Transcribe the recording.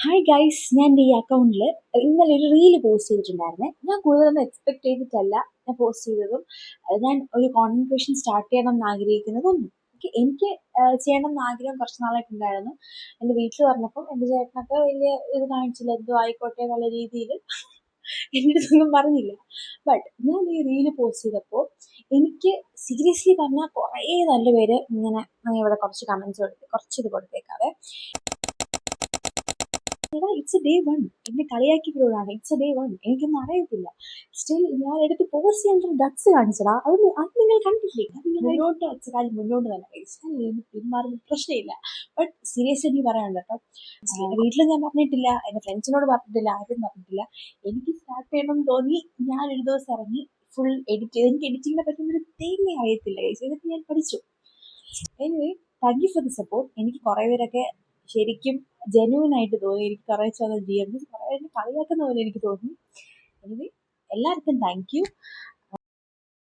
Hi guys, ഞാൻ എൻ്റെ ഈ അക്കൗണ്ടിൽ ഇന്നലെ ഒരു റീല് പോസ്റ്റ് ചെയ്തിട്ടുണ്ടായിരുന്നേ. ഞാൻ കൂടുതലൊന്നും എക്സ്പെക്ട് ചെയ്തിട്ടല്ല ഞാൻ പോസ്റ്റ് ചെയ്തതും. ഞാൻ ഒരു കോണ്ടന്റ് ക്രിയേഷൻ സ്റ്റാർട്ട് ചെയ്യണം എന്ന് ആഗ്രഹിക്കുന്നതൊന്നും എനിക്ക് ചെയ്യണം എന്ന് ആഗ്രഹം കുറച്ച് നാളായിട്ടുണ്ടായിരുന്നു. എൻ്റെ വീട്ടിൽ പറഞ്ഞപ്പോൾ എൻ്റെ ചേട്ടനൊക്കെ വലിയ ഇത് കാണിച്ചില്ല, എന്തോ ആയിക്കോട്ടെ എന്നുള്ള രീതിയിൽ എൻ്റെ അടുത്തൊന്നും പറഞ്ഞില്ല. ബട്ട് ഞാൻ ഈ റീല് പോസ്റ്റ് ചെയ്തപ്പോൾ എനിക്ക് സീരിയസ്ലി പറഞ്ഞാൽ കുറേ നല്ല പേര് ഇങ്ങനെ ഇവിടെ കുറച്ച് കമൻസ് കൊടുത്ത് കുറച്ചിത് കൊടുത്തേക്കാവേ. എടാ, ഇറ്റ്സ് ഡേ വൺ. എന്നെ കളിയാക്കിയവരോടാണ് ഇറ്റ്സ് ഡേ വൺ. എനിക്കൊന്നും അറിയത്തില്ല. സ്റ്റിൽ ഞാൻ എടുത്ത് പോസ്റ്റ് ചെയ്യാൻ ഗട്സ് കാണിച്ചടാ. അത് നിങ്ങൾ കണ്ടില്ലേ? അത് നിങ്ങൾ മുന്നോട്ട് വെച്ച കാര്യം മുന്നോട്ട് തന്നെ പിന്മാറുന്ന പ്രശ്നമില്ല. ബട്ട് സീരിയസ്ലി എനിക്ക് പറയാനുണ്ട് കേട്ടോ. വീട്ടിൽ ഞാൻ പറഞ്ഞിട്ടില്ല, എൻ്റെ ഫ്രണ്ട്സിനോട് പറഞ്ഞിട്ടില്ല, ആരും പറഞ്ഞിട്ടില്ല. എനിക്ക് സ്റ്റാർട്ട് ചെയ്യണമെന്ന് തോന്നി. ഞാൻ ഒരു ദിവസം ഇറങ്ങി ഫുൾ എഡിറ്റ് ചെയ്ത്. എനിക്ക് എഡിറ്റിങ്ങിനെ പറ്റുന്നൊരു തേങ്ങ അറിയത്തില്ല. എന്നിട്ട് ഞാൻ പഠിച്ചു. Anyway, thank you for the support. എനിക്ക് കുറേ പേരൊക്കെ ശരിക്കും ജെന്യൂൻ ആയിട്ട് തോന്നി. എനിക്ക് കുറേ ഡി എം കുറേ കളിയാക്കുന്ന പോലെ എനിക്ക് തോന്നി. എനിവേ, എല്ലാവർക്കും താങ്ക് യു.